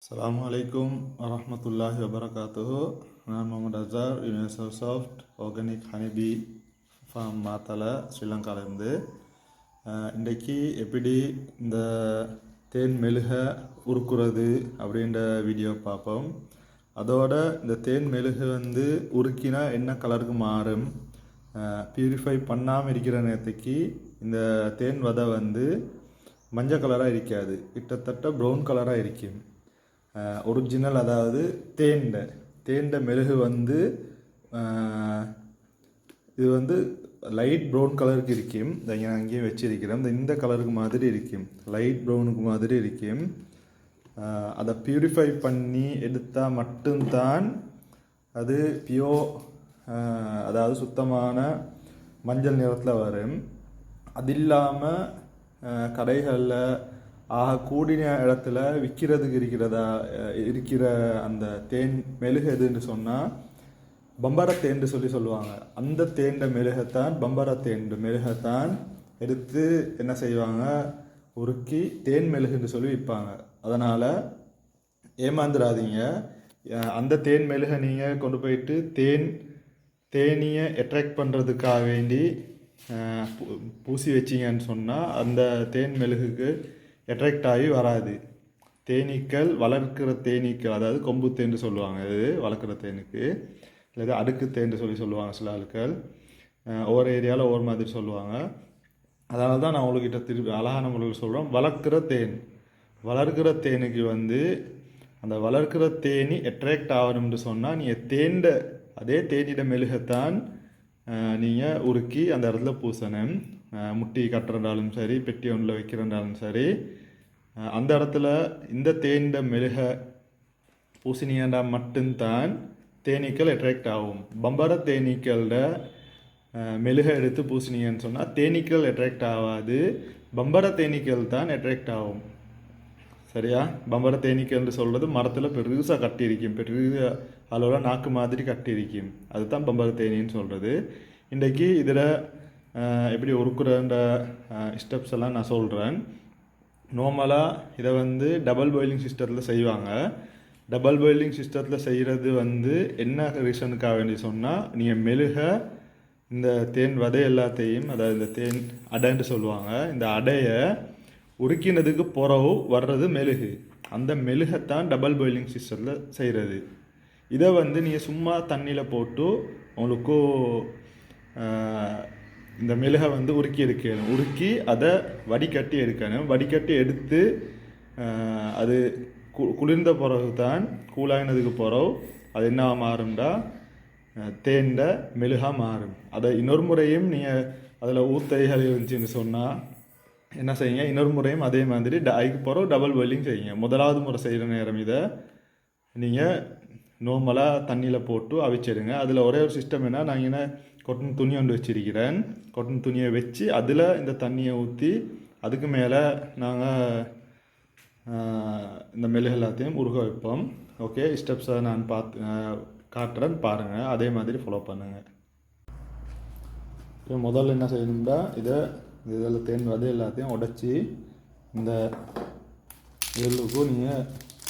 அஸ்ஸலாமு அலைக்கும் வரஹ்மத்துல்லாஹி வபரகாத்துஹு. நான் Mohamed Azar, universal soft organic honeybee farm Matale ஸ்ரீலங்காவிலேருந்து. இன்றைக்கி எப்படி இந்த தேன் மெழுக உருக்குறது அப்படின்ற வீடியோ பார்ப்போம். அதோட இந்த தேன் மெழுகு உருக்கினா என்ன கலருக்கு மாறும், பியூரிஃபை பண்ணாமல் இருக்கிற நேரத்துக்கு இந்த தேன் வதை மஞ்சள் கலராக இருக்காது, கிட்டத்தட்ட ப்ரௌன் கலராக இருக்கும். ஒரிஜினல் அதாவது தேண்ட மெழுகு இது லைட் ப்ரௌன் கலருக்கு இருக்கும். நான் அங்கேயும் வச்சிருக்கிறேன். இந்த கலருக்கு மாதிரி இருக்கும், லைட் ப்ரௌனுக்கு மாதிரி இருக்கும். அதை பியூரிஃபை பண்ணி எடுத்தால் மட்டும்தான் அது அதாவது சுத்தமான மஞ்சள் நிறத்தில் வரும். அது இல்லாமல் கடைகளில் கூடின இடத்துல விற்கிறதுக்கு இருக்கிற அந்த தேன் மெழுகு எதுன்னு சொன்னால் பம்பரத்தேன்னு சொல்லுவாங்க. அந்த தேண்ட மெழுகத்தான், பம்பரத்தேன் மெழுகத்தான் எடுத்து என்ன செய்வாங்க, உருக்கி தேன் மெழுகுன்னு சொல்லி விற்பாங்க. அதனால் ஏமாந்துடாதீங்க. அந்த தேன் மெழுகை நீங்கள் கொண்டு போயிட்டு தேனியை அட்ராக்ட் பண்ணுறதுக்காக வேண்டி பூசி வச்சிங்கன்னு சொன்னால் அந்த தேன் மெழுகுக்கு அட்ராக்ட் ஆகி வராது. தேனீக்கள் வளர்க்கிற தேனீக்கள், அதாவது கொம்பு தேன்னு சொல்லுவாங்க, இது வளர்க்குற தேனுக்கு, இல்லை அடுக்கு தேன்னு சொல்லுவாங்க சில ஆட்கள். ஒவ்வொரு ஏரியாவில் ஒவ்வொரு மாதிரி சொல்லுவாங்க. அதனால தான் நான் உங்கள்கிட்ட அழகான முறையில் சொல்கிறோம். வளர்க்கிற தேனுக்கு அந்த வளர்க்கிற தேனி அட்ராக்ட் ஆகணும்னு சொன்னால் நீங்கள் அதே தேனிட மெழுகத்தான் நீங்கள் உருக்கி அந்த இடத்துல பூசணும். முட்டி கட்டுறதாலும் சரி, பெட்டி ஒன்றில் வைக்கிறதாலும் சரி, அந்த இடத்துல இந்த தேனிட மெழுக பூசினியாண்டா மட்டும்தான் தேனீக்கள் அட்ராக்ட் ஆகும். பம்பர தேனீக்களோட மெழுகை எடுத்து பூசினீங்கன்னு சொன்னால் தேனீக்கள் அட்ராக்ட் ஆகாது, பம்பர தேனீக்கள் தான் அட்ராக்ட் ஆகும். சரியா? பம்பர தேனீக்கள்னு சொல்கிறது மரத்தில் பெருசாக கட்டியிருக்கும், பெரிய அளவில் நாக்கு மாதிரி கட்டியிருக்கும், அதுதான் பம்பர தேனின்னு சொல்கிறது. இன்றைக்கி இதில் எப்படி உருக்குறன்ற ஸ்டெப்ஸ் எல்லாம் நான் சொல்கிறேன். நார்மலாக இதை டபுள் பாயிலிங் சிஸ்டத்தில் செய்வாங்க. டபுள் பாயிலிங் சிஸ்டத்தில் செய்கிறது என்ன ரீசனுக்காக வேண்டி சொன்னால், நீங்கள் மெழுக இந்த தேன் வதை எல்லாத்தையும், அதாவது இந்த தேன் அடைன்னு சொல்லுவாங்க, இந்த அடையை உருக்கினதுக்கு பிறகு வர்றது மெழுகு. அந்த மெழுகைத்தான் டபுள் பாயிலிங் சிஸ்டத்தில் செய்கிறது. இதை நீங்கள் சும்மா தண்ணியில் போட்டு உங்களுக்கு இந்த மெழுகை உருக்கி எடுக்கணும். உருக்கி அதை வடிகட்டி எடுக்கணும். வடிகட்டி எடுத்து அது குளிர்ந்த பிறகு தான், கூலாகினதுக்கு பிறகு அது என்ன மாறும்டா தேண்ட மெழுகாக மாறும். அதை இன்னொரு முறையும் நீங்கள் அதில் ஊத்தைகள் இருந்துச்சுன்னு சொன்னால் என்ன செய்யுங்க, இன்னொரு முறையும் அதே மாதிரி அதுக்கு பிறகு டபுள் பாயிலிங் செய்யுங்க. முதலாவது முறை செய்கிற நேரம் இதை நீங்கள் நார்மலாக தண்ணியில் போட்டு அவிச்சிடுங்க. அதில் ஒரே ஒரு சிஸ்டம் என்ன, நான் என்ன கொட்டன் துணி ஒன்று வச்சிருக்கிறேன். கொட்டன் துணியை வச்சு அதில் இந்த தண்ணியை ஊற்றி அதுக்கு மேலே நாங்கள் இந்த மெழுகு எல்லாத்தையும் உருக வைப்போம். ஓகே, ஸ்டெப்ஸை நான் காட்டுறேன், பாருங்கள், அதே மாதிரி ஃபாலோ பண்ணுங்கள். இப்போ முதல்ல என்ன செய்யணும்னா, இதில் தேன் வதை எல்லாத்தையும் உடச்சி இந்த எள்ளுக்கும் நீங்கள்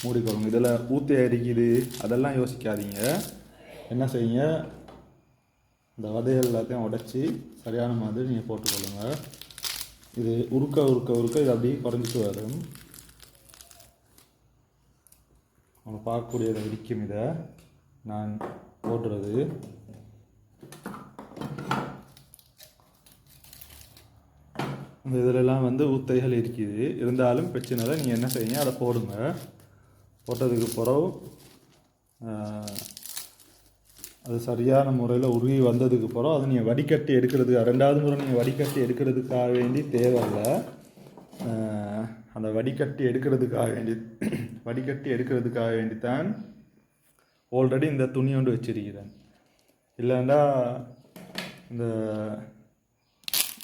மூடிக்கொள்ளுங்க. இதில் ஊற்றி அரிக்குது அதெல்லாம் யோசிக்காதீங்க. என்ன செய்யுங்க, இந்த வதைகள் எல்லாத்தையும் உடச்சி சரியான மாதிரி நீங்கள் போட்டுக்கொள்ளுங்க. இது உருக்க இது அப்படியே குறைஞ்சிட்டு வரும். நம்ம பார்க்கக்கூடியதை இருக்கும். இதை நான் போடுறது இந்த இதிலெல்லாம் ஊத்தைகள் இருக்குது. இருந்தாலும் பிரச்சனை இல்லை, நீங்கள் என்ன செய்யுங்க, அதை போடுங்க. போட்டதுக்கு பிறகு அது சரியான முறையில் உருகி வந்ததுக்கு பிறகு அதை நீங்கள் வடிகட்டி எடுக்கிறதுக்கு, ரெண்டாவது முறை நீங்கள் வடிகட்டி எடுக்கிறதுக்காக வேண்டி தேவையில்லை. அந்த வடிகட்டி எடுக்கிறதுக்காக வேண்டித்தான் ஆல்ரெடி இந்த துணி ஒன்று வச்சிருக்கிறேன். இல்லைண்டா இந்த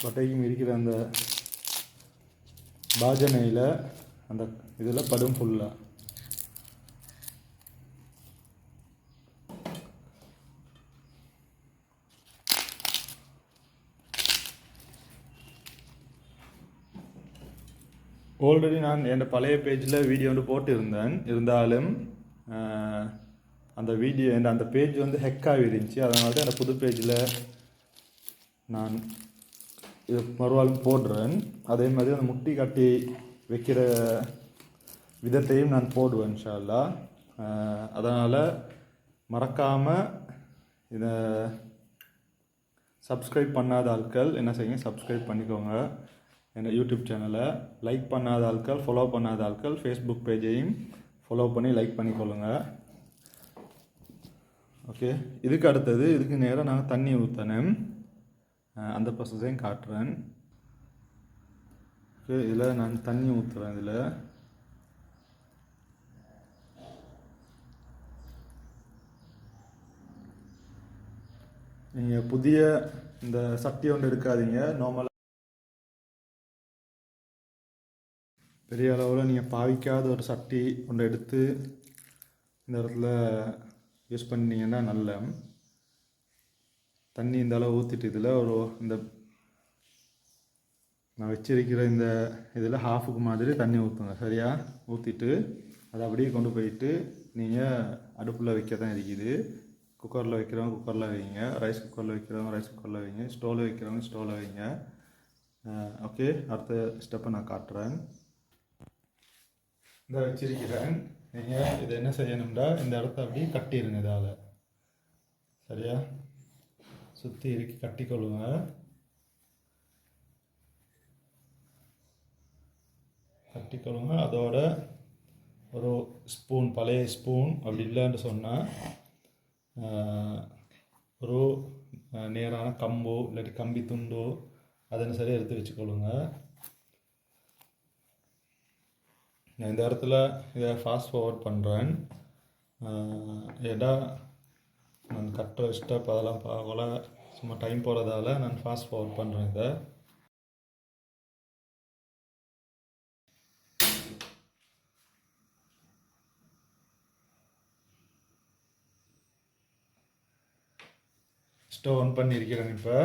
வட்டைக்கும் இருக்கிற அந்த பாஜனையில் அந்த இதில் படும் ஃபுல்லாக. ஆல்ரெடி நான் என் பழைய பேஜில் வீடியோ வந்து போட்டிருந்தேன். இருந்தாலும் அந்த வீடியோ அந்த பேஜ் வந்து ஹெக்காகி இருந்துச்சு. அதனால தான் அந்த புது பேஜில் நான் இது மறுவாலும் போடுறேன். அதே மாதிரி அந்த முட்டி கட்டி வைக்கிற விதத்தையும் நான் போடுவேன் இன்ஷா அல்லாஹ். அதனால் மறக்காமல் இதை சப்ஸ்கிரைப் பண்ணாத ஆட்கள் என்ன செய்யுங்க, சப்ஸ்கிரைப் பண்ணிக்கோங்க என் யூடியூப் சேனலை. லைக் பண்ணாத ஆட்கள், ஃபாலோ பண்ணாத ஆட்கள் ஃபேஸ்புக் பேஜையும் ஃபாலோ பண்ணி லைக் பண்ணிக்கொள்ளுங்க. ஓகே, இதுக்கு அடுத்தது இதுக்கு நேராக நான் தண்ணி ஊற்றினேன், அந்த ப்ராசஸையும் காட்டுறேன். ஓகே, இதில் நான் தண்ணி ஊற்றுறேன். இதில் நீங்கள் புதிய இந்த சட்டி ஒன்று எடுக்காதீங்க. நார்மலாக பெரிய அளவில் நீங்கள் பாவிக்காத ஒரு சட்டி ஒன்று எடுத்து இந்த இடத்துல யூஸ் பண்ணிங்கன்னா நல்ல தண்ணி இந்த அளவு ஊற்றிட்டு இதில் இந்த நான் வச்சிருக்கிற இந்த இதில் ஹாஃபுக்கு மாதிரி தண்ணி ஊற்றுங்க. சரியா ஊற்றிட்டு அதை அப்படியே கொண்டு போயிட்டு நீங்கள் அடுப்பில் வைக்க தான் இருக்குது. குக்கரில் வைக்கிறவங்க குக்கரில் வைங்க, ரைஸ் குக்கரில் வைக்கிறவங்க ரைஸ் குக்கரில் வைங்க, ஸ்டோவில் வைக்கிறவங்க ஸ்டோவில் வைங்க. ஓகே, அடுத்த ஸ்டெப்பை நான் காட்டுறேன். இந்த வச்சிருக்கிறேன். நீங்கள் இதை என்ன செய்யணும்னா இந்த இடத்த அப்படியே கட்டிடுங்க. இதால் சரியா சுற்றி இறுக்கி கட்டிக்கொள்ளுங்க. கட்டிக்கொள்ளுங்க. அதோட ஒரு ஸ்பூன், பழைய ஸ்பூன் அப்படி இல்லைன்னு சொன்னால் ஒரு நேரான கம்போ இல்லாட்டி கம்பி துண்டோ அதனை சரியாக எடுத்து வச்சுக்கொள்ளுங்க. நான் இந்த இடத்துல இதை ஃபாஸ்ட் ஃபார்வர்ட் பண்ணுறேன். ஏடா நான் கட்டுற ஸ்டெப் அதெல்லாம் பார்க்கல, சும்மா டைம் போகிறதால நான் ஃபாஸ்ட் ஃபார்வர்ட் பண்ணுறேன். இதை ஸ்டவ் ஆன் பண்ணியிருக்கிறேன். இப்போ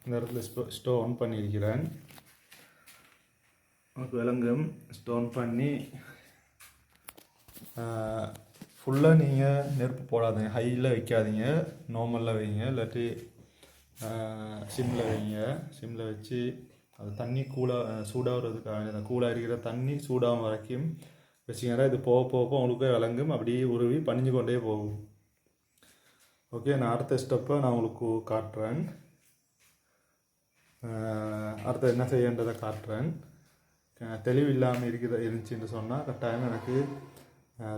இந்த இடத்துல ஸ்டவ் ஆன் பண்ணியிருக்கிறேன். உங்களுக்கு விளங்கும். ஸ்டவ் ஆன் பண்ணி ஃபுல்லாக நீங்கள் நெருப்பு போடாதீங்க, ஹையில் வைக்காதீங்க, நார்மலில் வைங்க, இல்லாட்டி சிம்மில் வைங்க. சிம்மில் வச்சு அது தண்ணி சூடாகிறதுக்காக அந்த கூலாக இருக்கிற தண்ணி சூடாகும் வரைக்கும் வச்சிங்கன்னா இது போக போக உங்களுக்கே விளங்கும், அப்படியே உருவி பணிஞ்சு கொண்டே போகும். ஓகே, நான் அடுத்த ஸ்டெப்பை நான் உங்களுக்கு காட்டுறேன். அடுத்த என்ன செய்யன்றதை காட்டுறேன். தெளிவு இல்லாமல் இருந்துச்சுன்னு சொன்னால் கட்டாயம் எனக்கு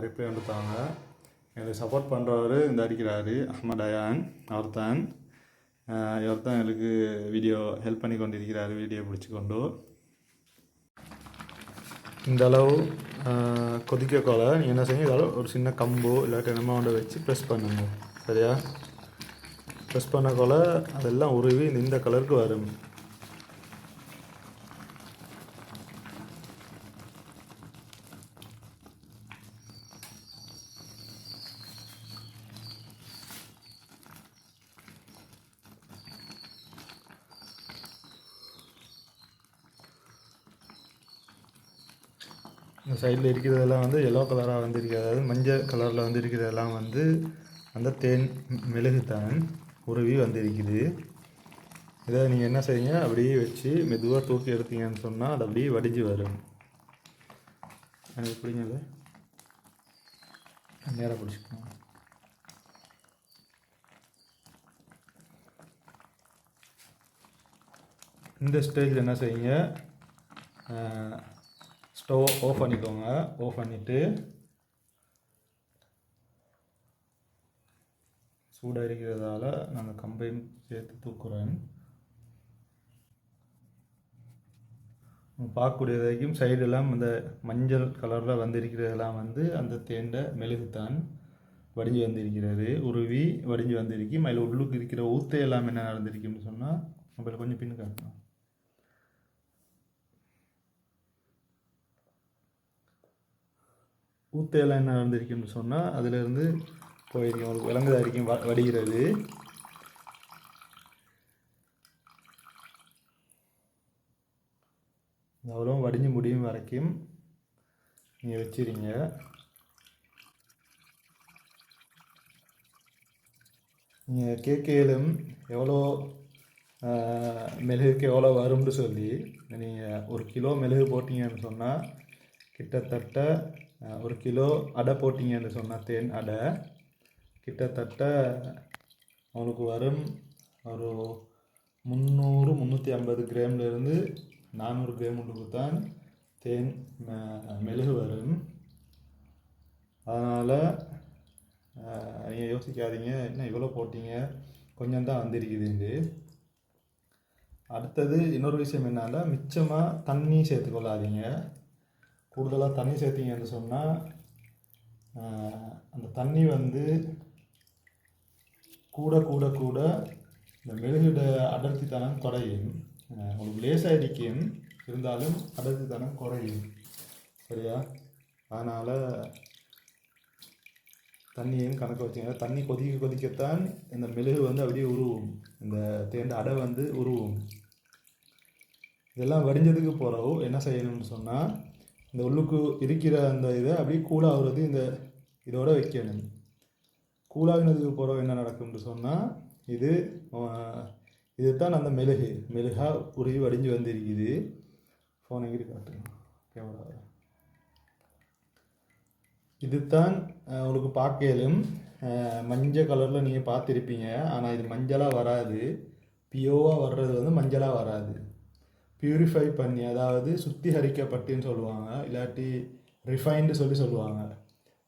ரிப்ளை வந்து தாங்க. எனக்கு சப்போர்ட் பண்ணுறவர் இந்த அடிக்கிறாரு அஹ்மத் அயான். இவர் தான் எனக்கு வீடியோ ஹெல்ப் பண்ணி கொண்டிருக்கிறாரு, வீடியோ பிடிச்சிக்கொண்டு. இந்த அளவு கொதிக்க கொலை நீங்கள் என்ன செய்யுங்க, இதால் ஒரு சின்ன கம்போ இல்லாட்டி என்னமோ ஒன்று வச்சு ப்ரெஸ் பண்ணுங்க. சரியா ப்ரெஸ் பண்ண கொலை அதெல்லாம் உருவி இந்த கலருக்கு வரும். இந்த சைடில் இருக்கிறதெல்லாம் வந்து எல்லோ கலராக வந்துருக்கிறது, அதாவது மஞ்சள் கலரில் வந்துருக்கிறதெல்லாம் வந்து அந்த தேன் மெழுகுத்தான் உருவி வந்திருக்குது. இதை நீங்கள் என்ன செய்யுங்க, அப்படியே வச்சு மெதுவாக தூக்கி எடுத்தீங்கன்னு சொன்னால் அது அப்படியே வடிஞ்சு வரும். அது எப்படிங்க அது நேராக பிடிச்சிக்கணும். இந்த ஸ்டேஜில் என்ன செய்யுங்க, ஸ்டவ் ஆஃப் பண்ணிக்கோங்க. ஆஃப் பண்ணிவிட்டு சூடாக இருக்கிறதால நான் கம்பையும் சேர்த்து தூக்குறேன். பார்க்கக்கூடிய வரைக்கும் சைடெல்லாம் இந்த மஞ்சள் கலரில் வந்திருக்கிறதெல்லாம் வந்து அந்த தேண்ட மெழுகுத்தான் வடிஞ்சு வந்திருக்கிறது, உருவி வடிஞ்சு வந்திருக்கும். அதில் உள்ளுக்கு இருக்கிற ஊத்தையெல்லாம் என்ன நடந்திருக்குன்னு சொன்னால் நம்மளுக்கு கொஞ்சம் பின்னு காட்டணும். ஊத்தையெல்லாம் என்ன நடந்திருக்குன்னு சொன்னால் அதிலிருந்து போயிருக்கும், உங்களுக்கு விளங்குதா இருக்கும் வடிகிறது. அவ்வளோ வடிஞ்சு முடியும் முடியும் வரைக்கும் நீங்கள் வச்சிருங்க. நீங்கள் கேட்கலும் எவ்வளோ மெழுகுக்கு எவ்வளோ வரும்னு சொல்லி நீங்கள் 1 கிலோ மெழுகு போட்டிங்கன்னு சொன்னால் கிட்டத்தட்ட 1 கிலோ அடை போட்டிங்கன்னு சொன்னால் தேன் அடை கிட்டத்தட்ட உங்களுக்கு வரும் ஒரு 300-350 கிராம்லேருந்து 400 கிராமுக்கு தான் தேன் மெழுகு வரும். அதனால் நீங்கள் யோசிக்காதீங்க என்ன இவ்வளோ போட்டிங்க கொஞ்சம் தான் வந்திருக்குதுண்டு. அடுத்தது இன்னொரு விஷயம் என்னன்னா மிச்சமாக தண்ணி சேர்த்துக்கொள்ளாதீங்க. கூடுதலாக தண்ணி சேர்த்திங்கன்னு சொன்னால் அந்த தண்ணி வந்து கூட கூட கூட இந்த மெழுகுட அடர்த்தித்தனம் குறையும். உங்களுக்கு லேசாக இருக்கும் இருந்தாலும் அடர்த்தித்தனம் குறையும். சரியா? அதனால் தண்ணியும் கணக்கு வச்சுங்க. தண்ணி கொதிக்கத்தான் இந்த மெழுகு வந்து அப்படியே உருவும், இந்த தேர்ந்த அடை வந்து உருவும். இதெல்லாம் வடிஞ்சதுக்கு பிறகு என்ன செய்யணும்னு சொன்னால் இந்த உள்ளுக்கு இருக்கிற அந்த இதை அப்படியே கூலாகிறது இந்த இதோட வைக்கணும். கூலாகினதுக்கு பிறகு என்ன நடக்கும்னு சொன்னால் இதுதான் அந்த மெழுகாக உருகி வடிஞ்சு வந்திருக்குது. ஃபோன் எங்கிட்டு காட்டுங்க கேமரா. இதுதான் உங்களுக்கு பார்க்கலும் மஞ்சள் கலரில் நீங்கள் பார்த்துருப்பீங்க. ஆனால் இது மஞ்சளாக வராது, பியோவாக வர்றது வந்து மஞ்சளாக வராது. பியூரிஃபை பண்ணி, அதாவது சுத்திகரிக்கப்பட்டுன்னு சொல்லுவாங்க, இல்லாட்டி ரிஃபைன்டு சொல்லுவாங்க.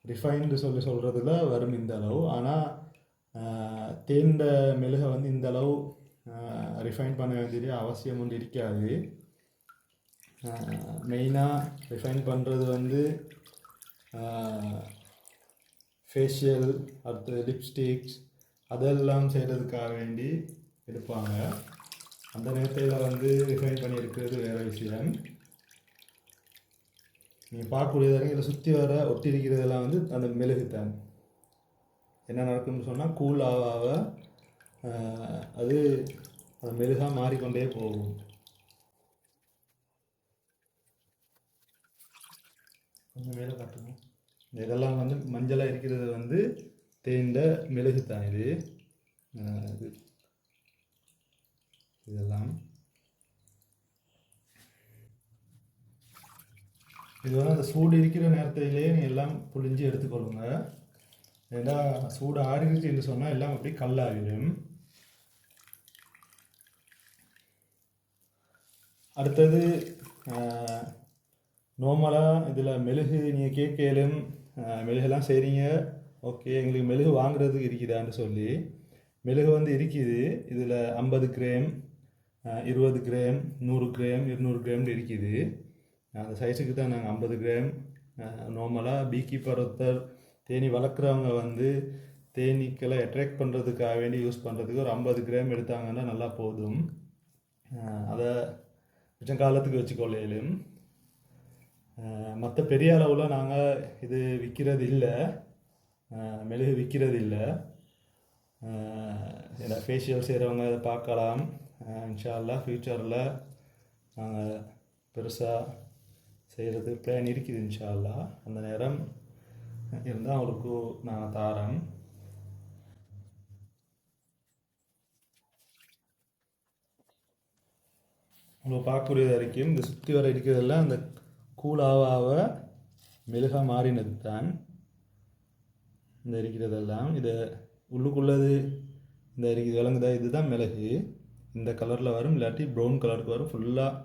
ரிஃபைன்டு சொல்கிறதுல வரும் இந்த அளவு. ஆனால் தேண்ட மெழுகை வந்து இந்த அளவு ரிஃபைன் பண்ண வேண்டியது அவசியம் ஒன்று இருக்காது. மெயினாக ரிஃபைன் பண்ணுறது வந்து ஃபேஷியல், அடுத்து லிப்ஸ்டிக்ஸ் அதெல்லாம் செய்கிறதுக்காக வேண்டி எடுப்பாங்க. அந்த நேரத்தில் வந்து ரிஃபைன் பண்ணி இருக்கிறது வேறு விஷயம். நீங்கள் பார்க்கக்கூடியதாக இதில் சுற்றி வர ஒட்டி இருக்கிறதெல்லாம் வந்து அந்த மெழுகு தான். என்ன நடக்கும்னு சொன்னால் கூல் ஆக அது அந்த மெழுகாக மாறிக்கொண்டே போகும். கொஞ்சம் மேலே காட்டணும். இதெல்லாம் வந்து மஞ்சளாக இருக்கிறது வந்து தேய்ந்த மெழுகு தான். இதெல்லாம் இது வந்து அந்த சூடு இருக்கிற நேரத்திலேயே நீங்கள் எல்லாம் புழிஞ்சு எடுத்துக்கொள்ளுங்க. ஏன்னா சூடு ஆறிடுச்சு என்று சொன்னால் எல்லாம் அப்படி கல்லாகிடும். அடுத்தது நார்மலாக இதில் மெழுகு நீங்கள் கேட்கலும் மெழுகெல்லாம் செய்கிறீங்க, ஓகே எங்களுக்கு மெழுகு வாங்குறதுக்கு இருக்குதான்னு சொல்லி. மெழுகு வந்து இருக்குது, இதில் 50 கிராம் 20 கிராம் 100 கிராம் 200 கிராம் இருக்குது. அந்த சைஸுக்கு தான் நாங்கள் 50 கிராம். நார்மலாக பீக்கீப்பர் ஒருத்தர் தேனி வளர்க்குறவங்க வந்து தேனீக்களை அட்ராக்ட் பண்ணுறதுக்காக வேண்டி யூஸ் பண்ணுறதுக்கு ஒரு 50 கிராம் எடுத்தாங்கன்னா நல்லா போதும். அதை கொஞ்சம் காலத்துக்கு வச்சுக்கொள்ளையிலும். மற்ற பெரிய அளவில் நாங்கள் இது விற்கிறது இல்லை, மெழுகு விற்கிறது இல்லை. ஃபேஷியல் செய்கிறவங்க இதை பார்க்கலாம். இன்ஷா அல்லாஹ் ஃப்யூச்சரில் நாங்கள் பெருசாக செய்கிறது பிளான் இருக்குது இன்ஷா அல்லாஹ். அந்த நேரம் இருந்தால் அவங்களுக்கு நான் தாரேன். உங்களுக்கு பார்க்கக்கூடியதாக இருக்கும். இந்த சுற்றி வர இருக்கிறதெல்லாம் அந்த கூலாக மெழுகாக மாறினது தான் இந்த இருக்கிறதெல்லாம். இதை உள்ளுக்குள்ளது இந்த இருக்குது விளங்குதா, இதுதான் மிளகு. இந்த கலரில் வரும், இல்லாட்டி ப்ரௌன் கலருக்கு வரும். ஃபுல்லாக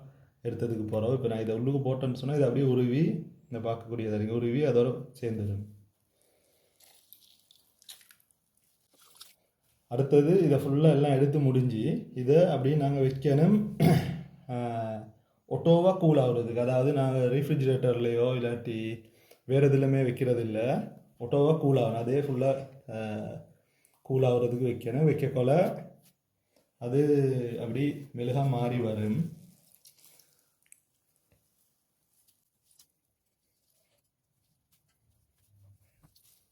எடுத்ததுக்கு போகிறோம். இப்போ நான் இதை உள்ளுக்கு போட்டேன்னு சொன்னால் இது அப்படியே உருவி இந்த பார்க்கக்கூடியதாக இருக்குது, உருவி அதோட சேர்ந்துடும். அடுத்தது இதை ஃபுல்லாக எல்லாம் எடுத்து முடிஞ்சு இதை அப்படியே நாங்கள் வைக்கணும் ஒட்டோவாக கூல் ஆகுறதுக்கு. அதாவது நாங்கள் ரெஃப்ரிஜிரேட்டர்லேயோ இல்லாட்டி வேறு எதுலையுமே வைக்கிறது இல்லை, ஒட்டோவாக கூல் ஆகணும். அதே ஃபுல்லாக கூல் ஆகுறதுக்கு வைக்கணும். வைக்கக்கொள்ள அது அப்படி மெழுகாக மாறி வரும்.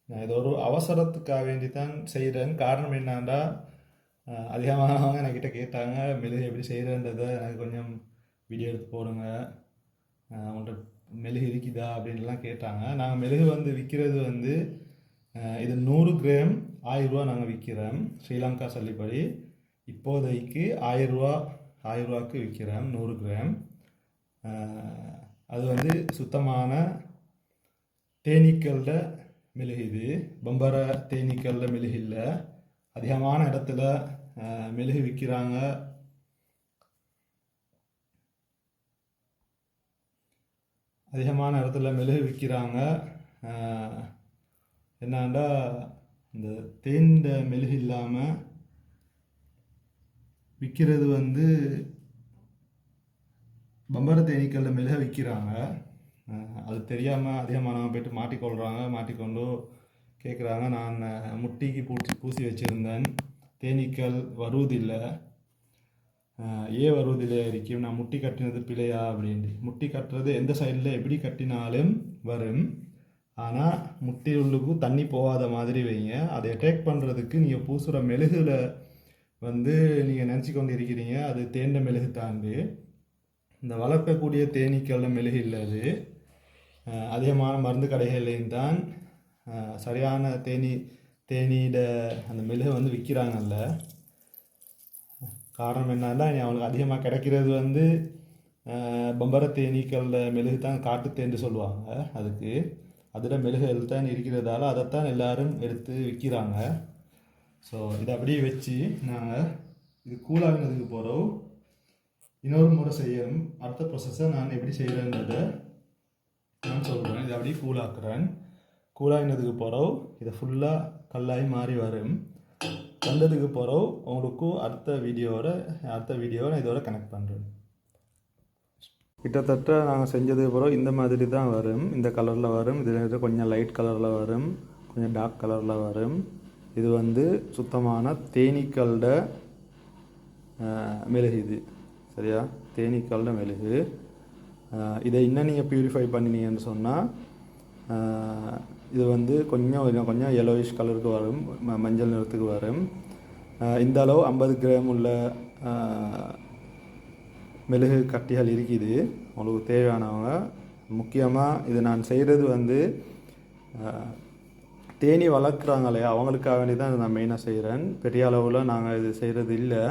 நான் இது ஒரு அவசரத்துக்காக வேண்டி தான் செய்கிறேன். காரணம் என்னான்டா, அதிகமானவங்க என்கிட்ட கேட்டாங்க மெழுகு எப்படி செய்கிறேன்றதை எனக்கு கொஞ்சம் வீடியோ எடுத்து போடுங்க, உங்கள்கிட்ட மெழுகு இருக்குதா அப்படின்லாம் கேட்டாங்க. நாங்கள் மெழுகு வந்து விற்கிறது வந்து இது 100 கிராம் 1000 ரூபா நாங்கள் விற்கிறோம். ஸ்ரீலங்கா சொல்லிப்படி இப்போதைக்கு 1000 ரூபாய்க்கு விற்கிறோம் 100 கிராம். அது வந்து சுத்தமான தேனீக்கல்ல மெழுகு. இது பம்பர தேனீக்கல்ல மெழுகு இல்லை. அதிகமான இடத்துல மெழுகு விற்கிறாங்க. என்னண்டா இந்த தேன்ட மெழுகு இல்லாமல் விற்கிறது வந்து பம்பர தேனீக்கல்ல மெழுக விற்கிறாங்க. அது தெரியாமல் அதிகமானவங்க போய்ட்டு மாட்டிக்கொண்டு கேட்குறாங்க. நான் முட்டிக்கு பூசி வச்சுருந்தேன், தேனீக்கள் வருவதில்லை, ஏன் வருவதில்லை இருக்கும், நான் முட்டி கட்டினது பிழையா அப்படின்ட்டு. முட்டி கட்டுறது எந்த சைடில் எப்படி கட்டினாலும் வரும். ஆனால் முட்டி உள்ளுக்கு தண்ணி போகாத மாதிரி வைங்க. அதை அட்டாக் பண்ணுறதுக்கு நீங்கள் பூசுகிற மெழுகுல வந்து நீங்கள் நினச்சி கொண்டு இருக்கிறீங்க அது தேண்ட மெழுகு தாண்டி. இந்த வளர்க்கக்கூடிய தேனீக்கள மெழுகு இல்லை. அது அதிகமான மருந்து கடைகள்லையும் தான் சரியான தேனீட அந்த மெழுகை வந்து விற்கிறாங்கல்ல. காரணம் என்னன்னா அவங்களுக்கு அதிகமாக கிடைக்கிறது வந்து பம்பர தேனீக்கள மெழுகு தான் காட்டு தேன்னு சொல்லுவாங்க. அதுக்கு அதில் மெழுகுகள் தான் இருக்கிறதால அதைத்தான் எல்லோரும் எடுத்து விற்கிறாங்க. ஸோ இதை அப்படியே வச்சு நாங்கள் இது கூலாகினதுக்கு போகிறோம். இன்னொரு முறை செய்யணும். அடுத்த ப்ராசஸை நான் எப்படி செய்கிறேன்றதை நான் சொல்கிறேன். இதை அப்படியே கூலாகினதுக்கு போகிறோம். இதை ஃபுல்லாக கல்லாகி மாறி வரும். வந்ததுக்கு போகிறோம் உங்களுக்கும் அடுத்த வீடியோவை நான் இதோட கனெக்ட் பண்ணுறேன். கிட்டத்தட்ட நாங்கள் செஞ்சதுக்கு பிறகு இந்த மாதிரி தான் வரும். இந்த கலரில் வரும். இதில் கொஞ்சம் லைட் கலரில் வரும், கொஞ்சம் டார்க் கலரில் வரும். இது வந்து சுத்தமான தேனீக்கள மெழுகு. இது சரியா, தேனீக்கள மெழுகு. இதை இன்னும் நீங்கள் ப்யூரிஃபை பண்ணினீங்கன்னு சொன்னால் இது வந்து கொஞ்சம் yellowish கலருக்கு வரும், மஞ்சள் நிறத்துக்கு வரும். இந்த அளவு 50 கிராம் உள்ள மெழுகு கட்டிகள் இருக்குது. உங்களுக்கு தேவையானவங்க. முக்கியமாக இது நான் செய்கிறது வந்து தேனி வளர்க்குறாங்களே அவங்களுக்காக வேண்டி தான் நான் மெயினாக செய்கிறேன். பெரிய அளவில் நாங்கள் இது செய்கிறது இல்லை.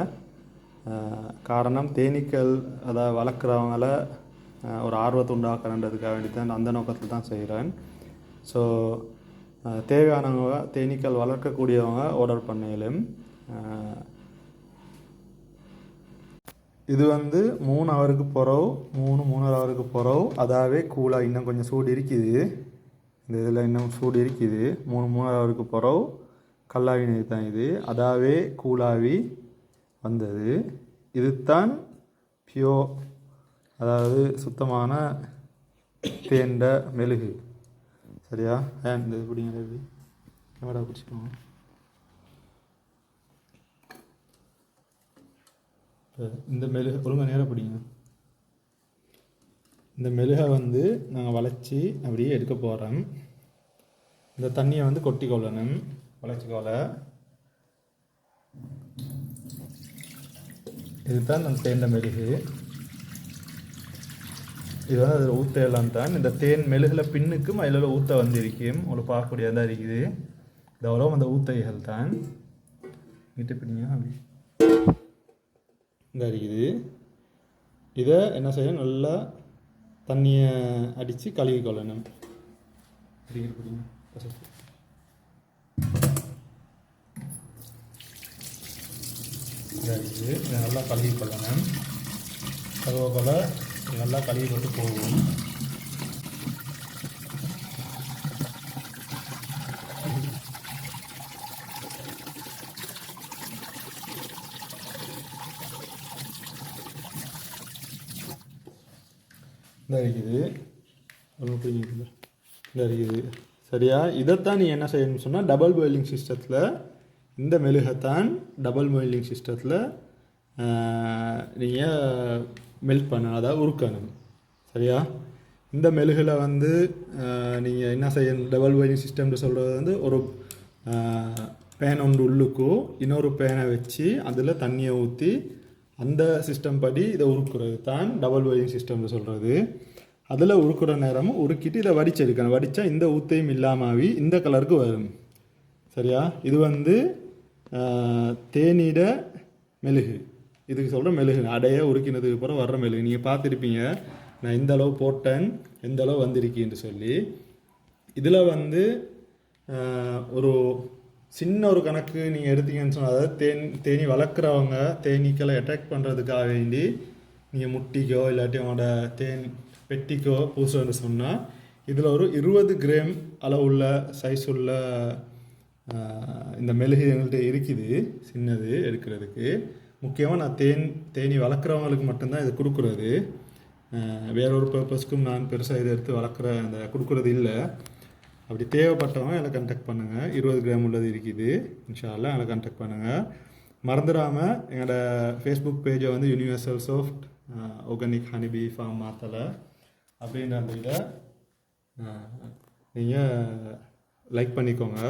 காரணம் தேனீக்கள் அதை வளர்க்குறவங்கள ஒரு ஆர்வத்தை உண்டாக்குறன்றதுக்காக வேண்டி தான், அந்த நோக்கத்தில் தான் செய்கிறேன். ஸோ தேவையானவங்க தேனீக்கள் வளர்க்கக்கூடியவங்க ஆர்டர் பண்ணலும். இது வந்து 3 ஹவருக்கு போகிறோம், 3.5 ஹவருக்கு போகிறோம். அதாவே கூலாக இன்னும் கொஞ்சம் சூடு இருக்குது. இந்த இதில் இன்னும் சூடு இருக்குது. 3.5 ஹவருக்கு போகிறோம். கல்லாவினது தான் இது. அதாவே கூலாவி வந்தது. இதுதான் பியோ, அதாவது சுத்தமான தேண்ட மெழுகு. சரியா, இந்த இது பிடிங்க, எப்படி கேமரா பிடிச்சிக்கோங்க. இந்த மெழுகு ஒழுங்காக நேரம் பிடிங்க. இந்த மெழுகை வந்து நாங்கள் வளைச்சி அப்படியே எடுக்க போகிறோம். இந்த தண்ணியை வந்து கொட்டிக்கொள்ளணும். வளைச்சிக்கொள்ள இதுதான் நம்ம தேண்ட மெழுகு. இது வந்து அதில் ஊற்றையெல்லாம் தான். இந்த தேன் மெழுகில் பின்னுக்கும் அதில் ஊற்ற வந்திருக்கும். உங்களுக்கு பார்க்கக்கூடியதாக இருக்குது. இது அவ்வளோ அந்த ஊத்தைகள் தான். கிட்ட பிடிங்க அப்படி இந்த இருக்குது. இதை என்ன செய்யணும், நல்லா தண்ணியை அடித்து கழுவி கொள்ளணும். இதை நல்லா கழுவி கொள்ளணும். கருவேப்பிலை நல்லா கழுவி கொண்டு போகும். இந்த இருக்குது இந்த இருக்குது. சரியா, இதைத்தான் நீ என்ன செய்யணும்னு சொன்னால் டபுள் பாயிலிங் சிஸ்டத்தில், இந்த மெழுகைத்தான் டபுள் பாயிலிங் சிஸ்டத்தில் நீங்கள் மெல்ட் பண்ணணும், அதாவது உருக்கணும். சரியா, இந்த மெழுகில் வந்து நீங்கள் என்ன செய்யணும், டபுள் பாயிலிங் சிஸ்டம்னு சொல்கிறது வந்து ஒரு பேன் ஒன்று உள்ளுக்கோ இன்னொரு பேனை வச்சு அதில் தண்ணியை ஊற்றி அந்த சிஸ்டம் படி இதை உருக்குறது தான் டபுள் பாயிலிங் சிஸ்டம்னு சொல்கிறது. அதில் உருக்குற நேரமும் உருக்கிட்டு இதை வடிச்செடுக்கணும். வடித்தா இந்த ஊத்தையும் இல்லாமாவி இந்த கலருக்கு வரும். சரியா? இது வந்து தேநீர மெழுகு, இதுக்கு சொல்கிற மெழுகு, அடைய உருக்கினதுக்கு அப்புறம் வர்ற மெழுகு. நீங்கள் பார்த்துருப்பீங்க நான் இந்த அளவு போட்டேன், எந்த அளவு வந்திருக்கேன்னு சொல்லி. இதில் வந்து ஒரு சின்ன ஒரு கணக்கு நீங்கள் எடுத்தீங்கன்னு சொன்னால், அதாவது தேனி வளர்க்குறவங்க தேனீக்களை அட்டாக் பண்ணுறதுக்காக வேண்டி நீங்கள் முட்டிக்கோ இல்லாட்டி அவங்களோட பெட்டிக்கோ பூசுன்னு சொன்னால், இதில் ஒரு 20 கிராம் அளவுள்ள சைஸ் உள்ள இந்த மெழுகு எங்கள்கிட்ட இருக்குது, சின்னது எடுக்கிறதுக்கு. முக்கியமாக நான் தேனி வளர்க்குறவங்களுக்கு மட்டும்தான் இதை கொடுக்குறது. வேறொரு பர்பஸ்க்கும் நான் பெருசாக இதை எடுத்து அந்த கொடுக்குறது இல்லை. அப்படி தேவைப்பட்டவங்க என்னை கான்டாக்ட் பண்ணுங்கள். 20 கிராம் உள்ளது இருக்குது, இன்ஷா அல்லாஹ் என்னை கான்டாக்ட் பண்ணுங்கள். மறந்துடாமல் எங்களோட ஃபேஸ்புக் பேஜை வந்து universal soft organic honeybee farm Matale அப்படின்ற அந்த இதை நீங்கள் லைக் பண்ணிக்கோங்க.